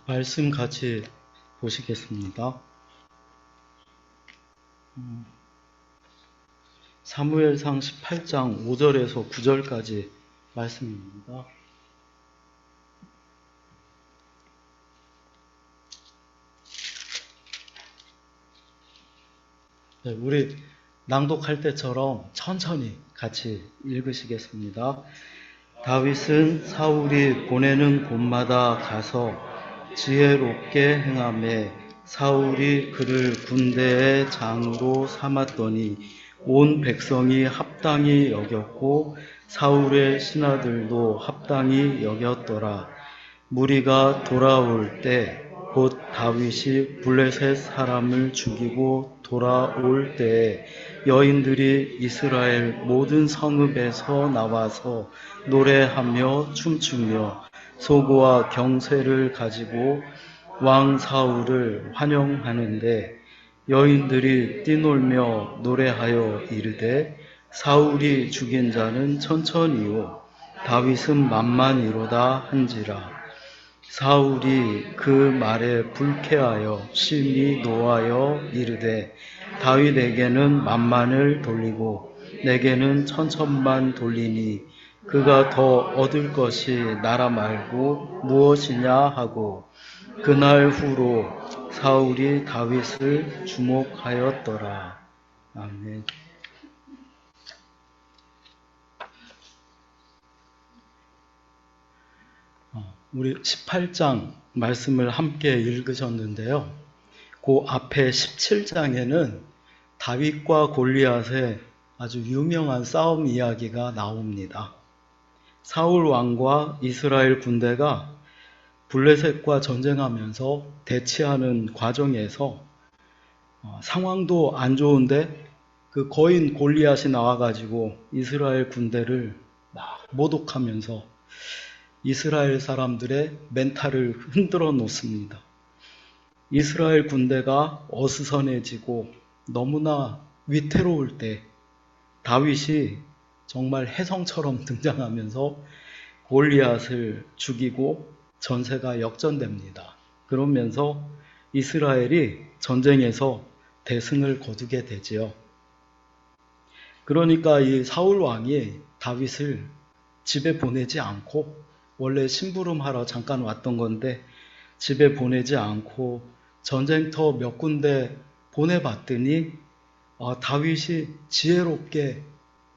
말씀 같이 보시겠습니다. 사무엘상 18장 5절에서 9절까지 말씀입니다. 네, 우리 낭독할 때처럼 천천히 같이 읽으시겠습니다. 다윗은 사울이 보내는 곳마다 가서 지혜롭게 행하매 사울이 그를 군대의 장으로 삼았더니 온 백성이 합당히 여겼고 사울의 신하들도 합당히 여겼더라. 무리가 돌아올 때 곧 다윗이 블레셋 사람을 죽이고 돌아올 때에 여인들이 이스라엘 모든 성읍에서 나와서 노래하며 춤추며 소고와 경쇠를 가지고 왕 사울을 환영하는데 여인들이 뛰놀며 노래하여 이르되 사울이 죽인 자는 천천히요 다윗은 만만이로다 한지라. 사울이 그 말에 불쾌하여 심히 노하여 이르되 다윗에게는 만만을 돌리고 내게는 천천만 돌리니 그가 더 얻을 것이 나라 말고 무엇이냐 하고 그날 후로 사울이 다윗을 주목하였더라. 아멘. 우리 18장 말씀을 함께 읽으셨는데요. 그 앞에 17장에는 다윗과 골리앗의 아주 유명한 싸움 이야기가 나옵니다. 사울 왕과 이스라엘 군대가 블레셋과 전쟁하면서 대치하는 과정에서 상황도 안 좋은데 그 거인 골리앗이 나와가지고 이스라엘 군대를 막 모독하면서 이스라엘 사람들의 멘탈을 흔들어 놓습니다. 이스라엘 군대가 어수선해지고 너무나 위태로울 때 다윗이 정말 혜성처럼 등장하면서 골리앗을 죽이고 전세가 역전됩니다. 그러면서 이스라엘이 전쟁에서 대승을 거두게 되지요. 그러니까 이 사울 왕이 다윗을 집에 보내지 않고 원래 심부름하러 잠깐 왔던 건데 집에 보내지 않고 전쟁터 몇 군데 보내봤더니 다윗이 지혜롭게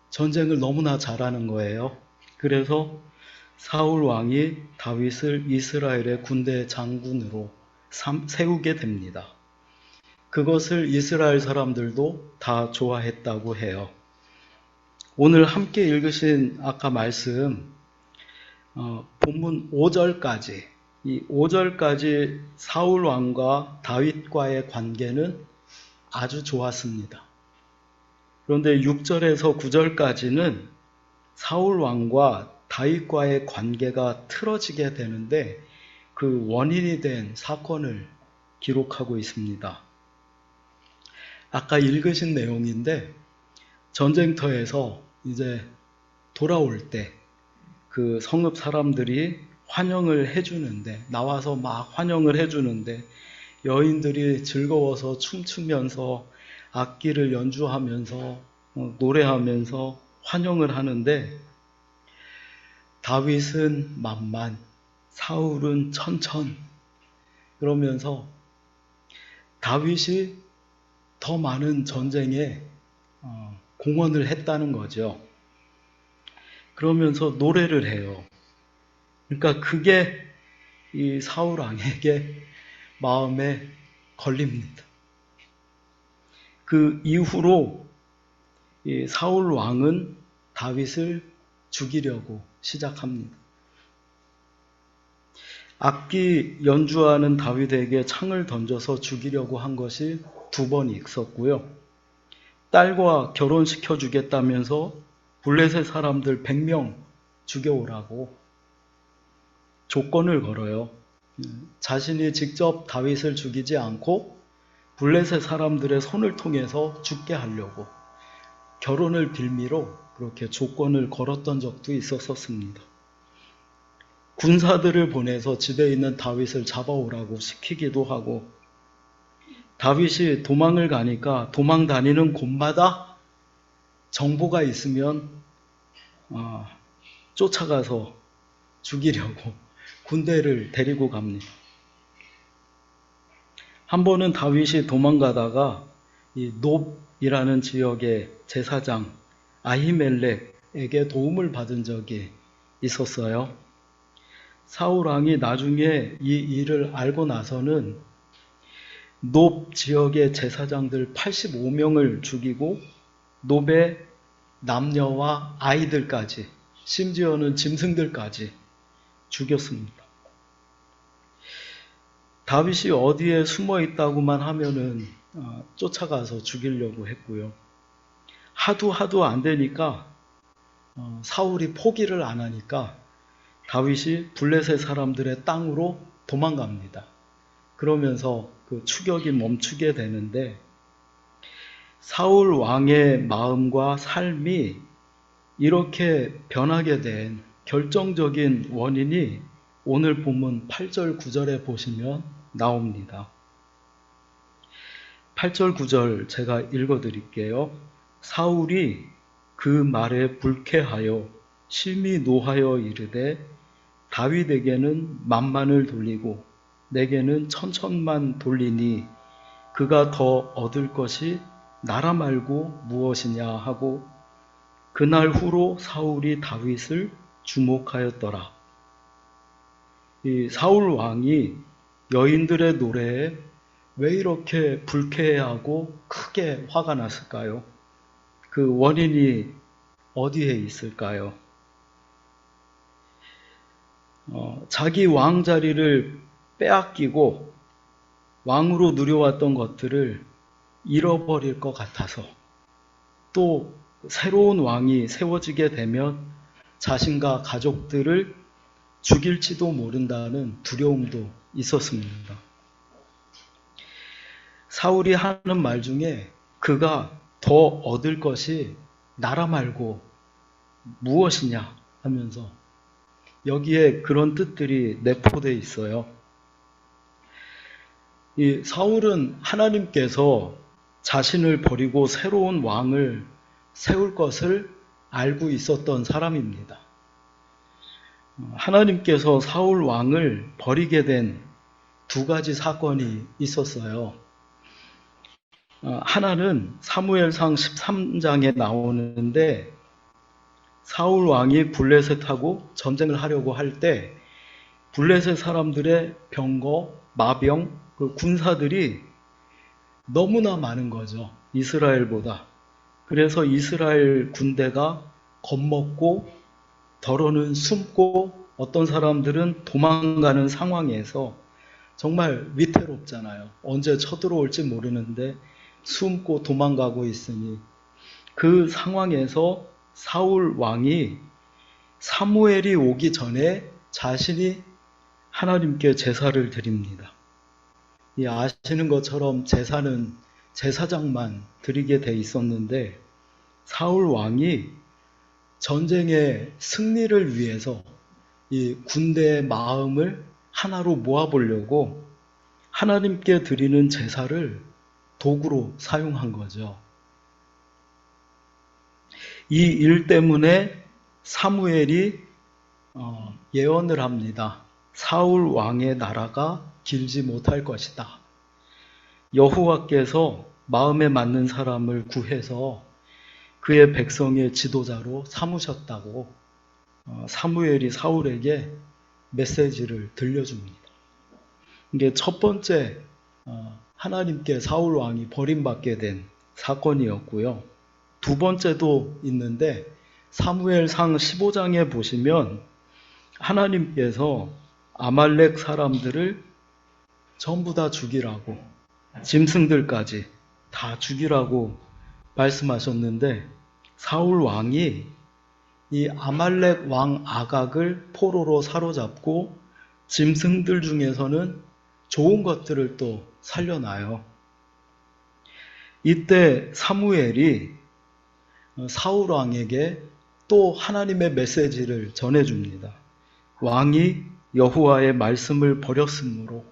전쟁을 너무나 잘하는 거예요. 그래서 사울 왕이 다윗을 이스라엘의 군대 장군으로 세우게 됩니다. 그것을 이스라엘 사람들도 다 좋아했다고 해요. 오늘 함께 읽으신 아까 말씀 본문 5절까지 이 5절까지 사울 왕과 다윗과의 관계는 아주 좋았습니다. 그런데 6절에서 9절까지는 사울 왕과 다윗과의 관계가 틀어지게 되는데 그 원인이 된 사건을 기록하고 있습니다. 아까 읽으신 내용인데 전쟁터에서 이제 돌아올 때 그 성읍 사람들이 환영을 해주는데 나와서 막 환영을 해주는데 여인들이 즐거워서 춤추면서 악기를 연주하면서 노래하면서 환영을 하는데 다윗은 만만, 사울은 천천 그러면서 다윗이 더 많은 전쟁에 공헌을 했다는 거죠. 그러면서 노래를 해요. 그러니까 그게 이 사울 왕에게 마음에 걸립니다. 그 이후로 이 사울 왕은 다윗을 죽이려고 시작합니다. 악기 연주하는 다윗에게 창을 던져서 죽이려고 한 것이 2번 있었고요. 딸과 결혼시켜 주겠다면서 블레셋 사람들 100명 죽여오라고 조건을 걸어요. 자신이 직접 다윗을 죽이지 않고 블레셋 사람들의 손을 통해서 죽게 하려고 결혼을 빌미로 그렇게 조건을 걸었던 적도 있었습니다. 군사들을 보내서 집에 있는 다윗을 잡아오라고 시키기도 하고, 다윗이 도망을 가니까 도망 다니는 곳마다 정보가 있으면 쫓아가서 죽이려고 군대를 데리고 갑니다. 한 번은 다윗이 도망가다가 이 놉이라는 지역의 제사장 아히멜렉에게 도움을 받은 적이 있었어요. 사울 왕이 나중에 이 일을 알고 나서는 놉 지역의 제사장들 85명을 죽이고 놉의 남녀와 아이들까지, 심지어는 짐승들까지 죽였습니다. 다윗이 어디에 숨어 있다고만 하면은 쫓아가서 죽이려고 했고요. 하도 안 되니까 사울이 포기를 안 하니까 다윗이 블레셋 사람들의 땅으로 도망갑니다. 그러면서 그 추격이 멈추게 되는데, 사울 왕의 마음과 삶이 이렇게 변하게 된 결정적인 원인이 오늘 본문 8절 9절에 보시면 나옵니다. 8절 9절 제가 읽어드릴게요. 사울이 그 말에 불쾌하여 심히 노하여 이르되 다윗에게는 만만을 돌리고 내게는 천천만 돌리니 그가 더 얻을 것이 나라 말고 무엇이냐 하고 그날 후로 사울이 다윗을 주목하였더라. 이 사울 왕이 여인들의 노래에 왜 이렇게 불쾌해하고 크게 화가 났을까요? 그 원인이 어디에 있을까요? 자기 왕 자리를 빼앗기고 왕으로 누려왔던 것들을 잃어버릴 것 같아서, 또 새로운 왕이 세워지게 되면 자신과 가족들을 죽일지도 모른다는 두려움도 있었습니다. 사울이 하는 말 중에 그가 더 얻을 것이 나라 말고 무엇이냐 하면서 여기에 그런 뜻들이 내포되어 있어요. 이 사울은 하나님께서 자신을 버리고 새로운 왕을 세울 것을 알고 있었던 사람입니다. 하나님께서 사울 왕을 버리게 된 두 가지 사건이 있었어요. 하나는 사무엘상 13장에 나오는데, 사울 왕이 블레셋하고 전쟁을 하려고 할 때 블레셋 사람들의 병거, 마병, 그 군사들이 너무나 많은 거죠. 이스라엘보다. 그래서 이스라엘 군대가 겁먹고 더러는 숨고 어떤 사람들은 도망가는 상황에서 정말 위태롭잖아요. 언제 쳐들어올지 모르는데 숨고 도망가고 있으니, 그 상황에서 사울 왕이 사무엘이 오기 전에 자신이 하나님께 제사를 드립니다. 아시는 것처럼 제사는 제사장만 드리게 돼 있었는데, 사울 왕이 전쟁의 승리를 위해서 이 군대의 마음을 하나로 모아보려고 하나님께 드리는 제사를 도구로 사용한 거죠. 이 일 때문에 사무엘이 예언을 합니다. 사울 왕의 나라가 길지 못할 것이다. 여호와께서 마음에 맞는 사람을 구해서 그의 백성의 지도자로 삼으셨다고 사무엘이 사울에게 메시지를 들려줍니다. 이게 첫 번째 하나님께 사울 왕이 버림받게 된 사건이었고요. 두 번째도 있는데, 사무엘상 15장에 보시면 하나님께서 아말렉 사람들을 전부 다 죽이라고, 짐승들까지 다 죽이라고 말씀하셨는데, 사울 왕이 이 아말렉 왕 아각을 포로로 사로잡고 짐승들 중에서는 좋은 것들을 또 살려놔요. 이때 사무엘이 사울 왕에게 또 하나님의 메시지를 전해줍니다. 왕이 여호와의 말씀을 버렸으므로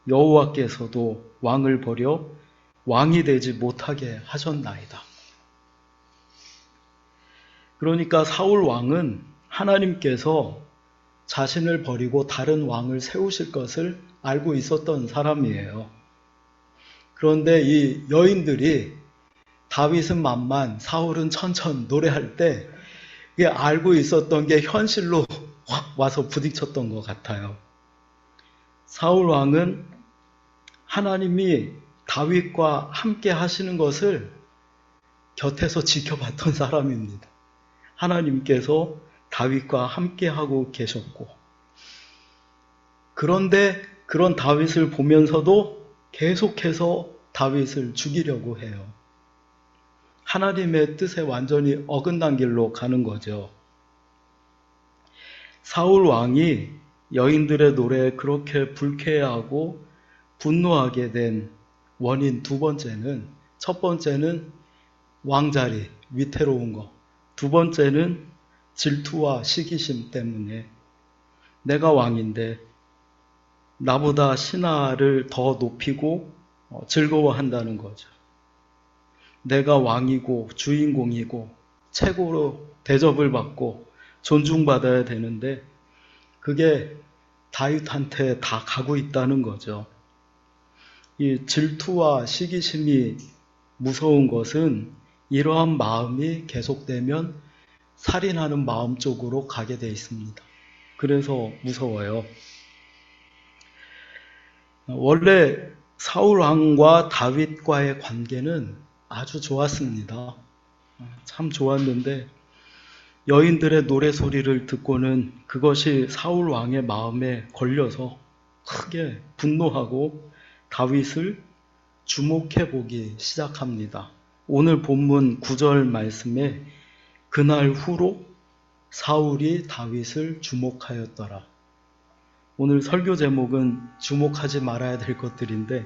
여호와께서도 왕을 버려 왕이 되지 못하게 하셨나이다. 그러니까 사울 왕은 하나님께서 자신을 버리고 다른 왕을 세우실 것을 알고 있었던 사람이에요. 그런데 이 여인들이 다윗은 만만, 사울은 천천 노래할 때 이게 알고 있었던 게 현실로 확 와서 부딪혔던 것 같아요. 사울 왕은 하나님이 다윗과 함께 하시는 것을 곁에서 지켜봤던 사람입니다. 하나님께서 다윗과 함께 하고 계셨고, 그런데 그런 다윗을 보면서도 계속해서 다윗을 죽이려고 해요. 하나님의 뜻에 완전히 어긋난 길로 가는 거죠. 사울 왕이 여인들의 노래에 그렇게 불쾌해하고 분노하게 된 원인 두 번째는, 첫 번째는 왕자리, 위태로운 거. 두 번째는 질투와 시기심 때문에 내가 왕인데 나보다 신하를 더 높이고 즐거워한다는 거죠. 내가 왕이고 주인공이고 최고로 대접을 받고 존중받아야 되는데 그게 다윗한테 다 가고 있다는 거죠. 이 질투와 시기심이 무서운 것은 이러한 마음이 계속되면 살인하는 마음 쪽으로 가게 돼 있습니다. 그래서 무서워요. 원래 사울 왕과 다윗과의 관계는 아주 좋았습니다. 참 좋았는데 여인들의 노래 소리를 듣고는 그것이 사울 왕의 마음에 걸려서 크게 분노하고 다윗을 주목해 보기 시작합니다. 오늘 본문 9절 말씀에 그날 후로 사울이 다윗을 주목하였더라. 오늘 설교 제목은 주목하지 말아야 될 것들인데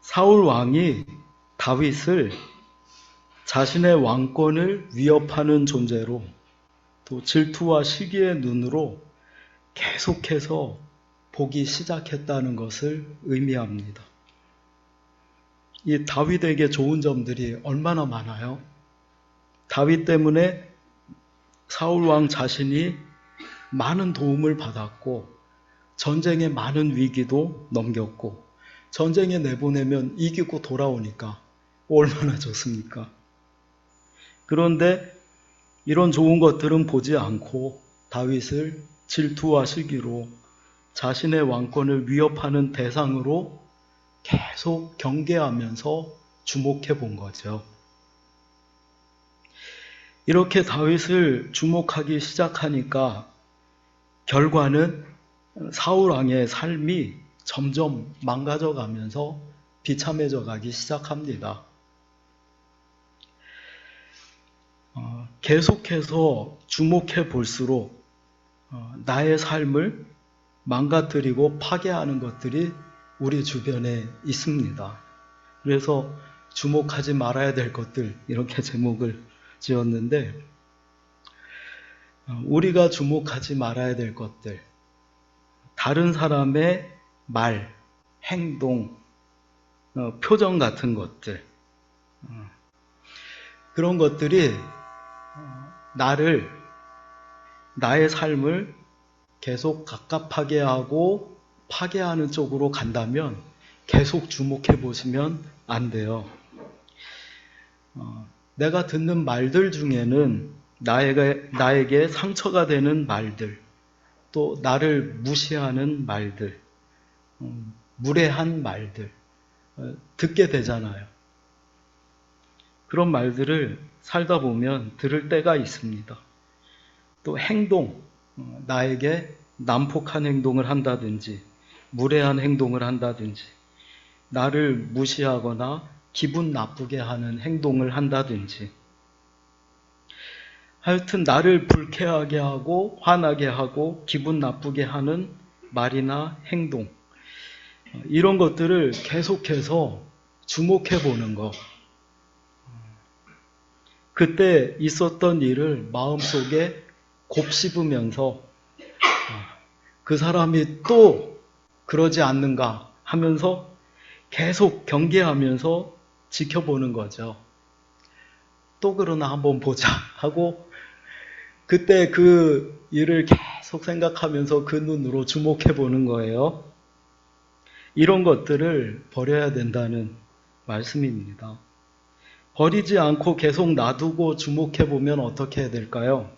사울 왕이 다윗을 자신의 왕권을 위협하는 존재로 또 질투와 시기의 눈으로 계속해서 보기 시작했다는 것을 의미합니다. 이 다윗에게 좋은 점들이 얼마나 많아요? 다윗 때문에 사울 왕 자신이 많은 도움을 받았고 전쟁의 많은 위기도 넘겼고 전쟁에 내보내면 이기고 돌아오니까 얼마나 좋습니까? 그런데 이런 좋은 것들은 보지 않고 다윗을 질투와 시기로 자신의 왕권을 위협하는 대상으로 계속 경계하면서 주목해 본 거죠. 이렇게 다윗을 주목하기 시작하니까 결과는 사울 왕의 삶이 점점 망가져 가면서 비참해져 가기 시작합니다. 계속해서 주목해 볼수록 나의 삶을 망가뜨리고 파괴하는 것들이 우리 주변에 있습니다. 그래서 주목하지 말아야 될 것들, 이렇게 제목을 지었는데 우리가 주목하지 말아야 될 것들, 다른 사람의 말, 행동, 표정 같은 것들, 그런 것들이 나의 삶을 계속 갑갑하게 하고 파괴하는 쪽으로 간다면 계속 주목해 보시면 안 돼요. 내가 듣는 말들 중에는 나에게 상처가 되는 말들, 또 나를 무시하는 말들, 무례한 말들 듣게 되잖아요. 그런 말들을 살다 보면 들을 때가 있습니다. 또 행동, 나에게 난폭한 행동을 한다든지 무례한 행동을 한다든지 나를 무시하거나 기분 나쁘게 하는 행동을 한다든지 하여튼 나를 불쾌하게 하고 화나게 하고 기분 나쁘게 하는 말이나 행동, 이런 것들을 계속해서 주목해 보는 것, 그때 있었던 일을 마음속에 곱씹으면서 그 사람이 또 그러지 않는가 하면서 계속 경계하면서 지켜보는 거죠. 또 그러나 한번 보자 하고 그때 그 일을 계속 생각하면서 그 눈으로 주목해 보는 거예요. 이런 것들을 버려야 된다는 말씀입니다. 버리지 않고 계속 놔두고 주목해 보면 어떻게 해야 될까요?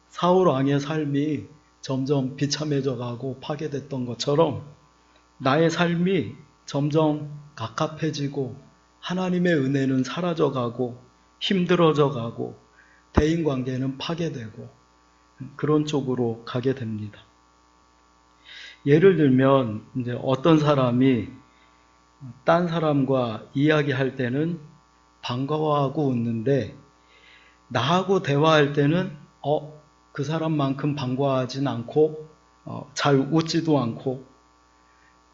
사울 왕의 삶이 점점 비참해져 가고 파괴됐던 것처럼 나의 삶이 점점 갑갑해지고 하나님의 은혜는 사라져 가고 힘들어져 가고 대인관계는 파괴되고 그런 쪽으로 가게 됩니다. 예를 들면 이제 어떤 사람이 딴 사람과 이야기할 때는 반가워하고 웃는데 나하고 대화할 때는 그 사람만큼 반가워하진 않고 잘 웃지도 않고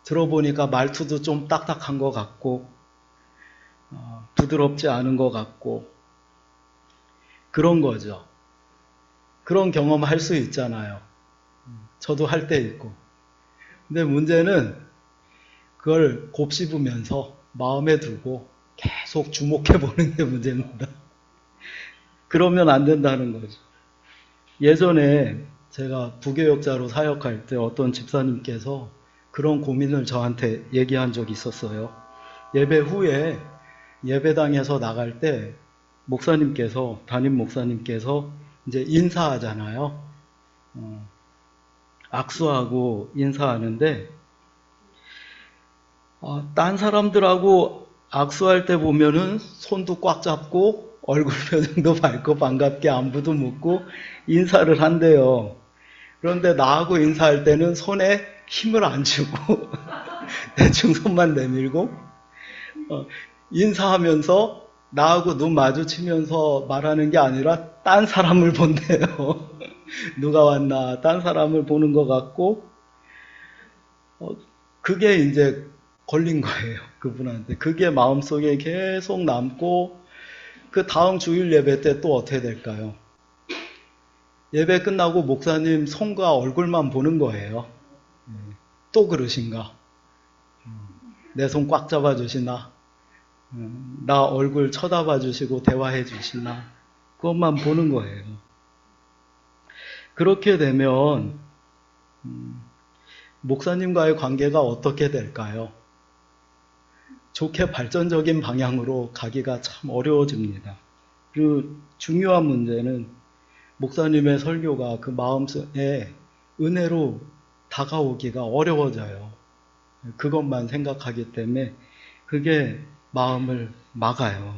들어보니까 말투도 좀 딱딱한 것 같고 부드럽지 않은 것 같고 그런 거죠. 그런 경험 할 수 있잖아요. 저도 할 때 있고. 근데 문제는 그걸 곱씹으면서 마음에 두고 계속 주목해 보는 게 문제입니다. 그러면 안 된다는 거죠. 예전에 제가 부교역자로 사역할 때 어떤 집사님께서 그런 고민을 저한테 얘기한 적이 있었어요. 예배 후에 예배당에서 나갈 때 담임 목사님께서 이제 인사하잖아요. 악수하고 인사하는데 딴 사람들하고 악수할 때 보면은 손도 꽉 잡고 얼굴 표정도 밝고 반갑게 안부도 묻고 인사를 한대요. 그런데 나하고 인사할 때는 손에 힘을 안 주고 대충 손만 내밀고 인사하면서 나하고 눈 마주치면서 말하는 게 아니라 딴 사람을 본대요. 누가 왔나 딴 사람을 보는 것 같고 그게 이제 걸린 거예요. 그분한테. 그게 마음속에 계속 남고 그 다음 주일 예배 때 또 어떻게 될까요? 예배 끝나고 목사님 손과 얼굴만 보는 거예요. 또 그러신가? 내 손 꽉 잡아주시나? 나 얼굴 쳐다봐 주시고 대화해 주시나? 그것만 보는 거예요. 그렇게 되면 목사님과의 관계가 어떻게 될까요? 좋게 발전적인 방향으로 가기가 참 어려워집니다. 그리고 중요한 문제는 목사님의 설교가 그 마음에 은혜로 다가오기가 어려워져요. 그것만 생각하기 때문에 그게 마음을 막아요.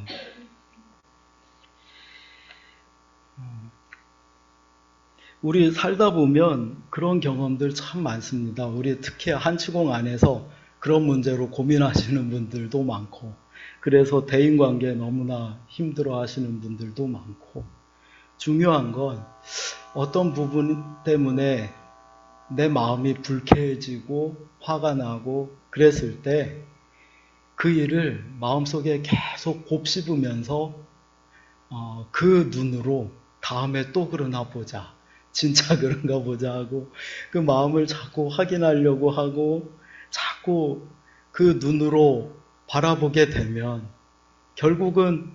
우리 살다 보면 그런 경험들 참 많습니다. 우리 특히 한치공 안에서 그런 문제로 고민하시는 분들도 많고 그래서 대인관계에 너무나 힘들어 하시는 분들도 많고 중요한 건 어떤 부분 때문에 내 마음이 불쾌해지고 화가 나고 그랬을 때 그 일을 마음속에 계속 곱씹으면서 그 눈으로 다음에 또 그러나 보자. 진짜 그런가 보자 하고 그 마음을 자꾸 확인하려고 하고 자꾸 그 눈으로 바라보게 되면 결국은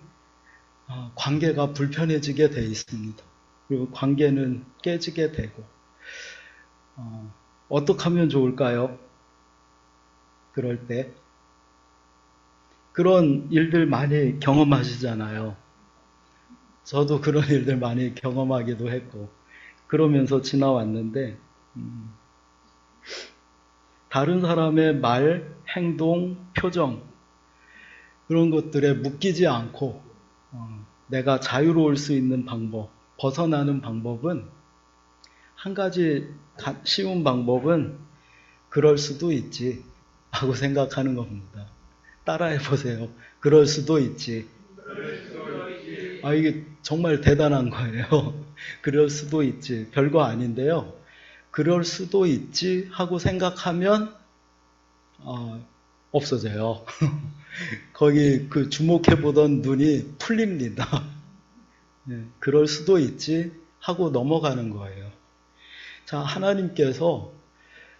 관계가 불편해지게 돼 있습니다. 그리고 관계는 깨지게 되고 어떻게 하면 좋을까요? 그럴 때 그런 일들 많이 경험하시잖아요. 저도 그런 일들 많이 경험하기도 했고 그러면서 지나왔는데 다른 사람의 말, 행동, 표정 그런 것들에 묶이지 않고 내가 자유로울 수 있는 방법, 벗어나는 방법은 한 가지 쉬운 방법은 그럴 수도 있지 하고 생각하는 겁니다. 따라해 보세요. 그럴 수도 있지. 이게 정말 대단한 거예요. 그럴 수도 있지. 별거 아닌데요. 그럴 수도 있지 하고 생각하면 없어져요. 거기 그 주목해 보던 눈이 풀립니다. 그럴 수도 있지 하고 넘어가는 거예요. 자, 하나님께서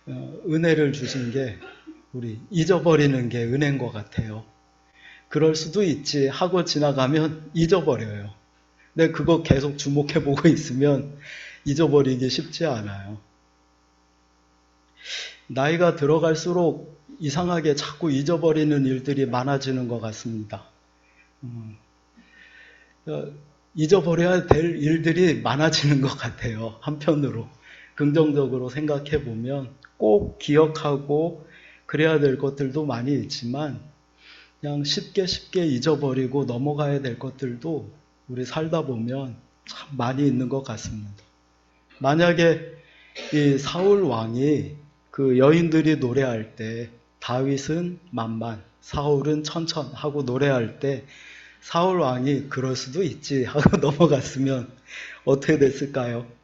은혜를 주신 게 우리 잊어버리는 게 은혜인 것 같아요. 그럴 수도 있지 하고 지나가면 잊어버려요. 근데 그거 계속 주목해보고 있으면 잊어버리기 쉽지 않아요. 나이가 들어갈수록 이상하게 자꾸 잊어버리는 일들이 많아지는 것 같습니다. 잊어버려야 될 일들이 많아지는 것 같아요. 한편으로. 긍정적으로 생각해 보면 꼭 기억하고 그래야 될 것들도 많이 있지만 그냥 쉽게 잊어버리고 넘어가야 될 것들도 우리 살다 보면 참 많이 있는 것 같습니다. 만약에 이 사울 왕이 그 여인들이 노래할 때 다윗은 만만, 사울은 천천 하고 노래할 때 사울 왕이 그럴 수도 있지 하고 넘어갔으면 어떻게 됐을까요?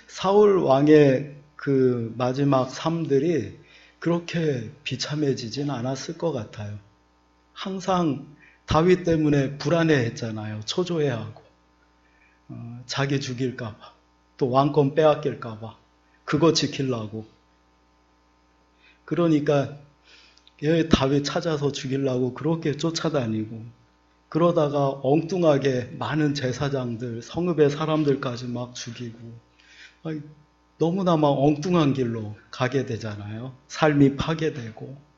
사울 왕의 그 마지막 삶들이 그렇게 비참해지진 않았을 것 같아요. 항상 다윗 때문에 불안해했잖아요. 초조해하고 자기 죽일까봐 또 왕권 빼앗길까봐 그거 지키려고. 그러니까 다윗 찾아서 죽이려고 그렇게 쫓아다니고 그러다가 엉뚱하게 많은 제사장들, 성읍의 사람들까지 막 죽이고 너무나 막 엉뚱한 길로 가게 되잖아요. 삶이 파괴되고.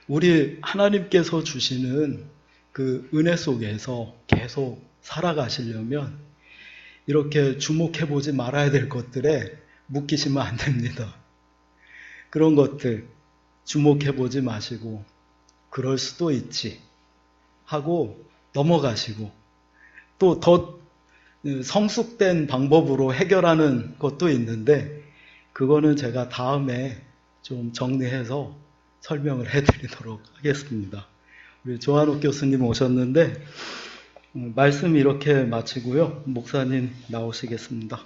우리 하나님께서 주시는 그 은혜 속에서 계속 살아가시려면 이렇게 주목해보지 말아야 될 것들에 묶이시면 안 됩니다. 그런 것들 주목해보지 마시고 그럴 수도 있지 하고 넘어가시고 또 더 성숙된 방법으로 해결하는 것도 있는데 그거는 제가 다음에 좀 정리해서 설명을 해드리도록 하겠습니다. 우리 조한옥 교수님 오셨는데 말씀 이렇게 마치고요. 목사님 나오시겠습니다.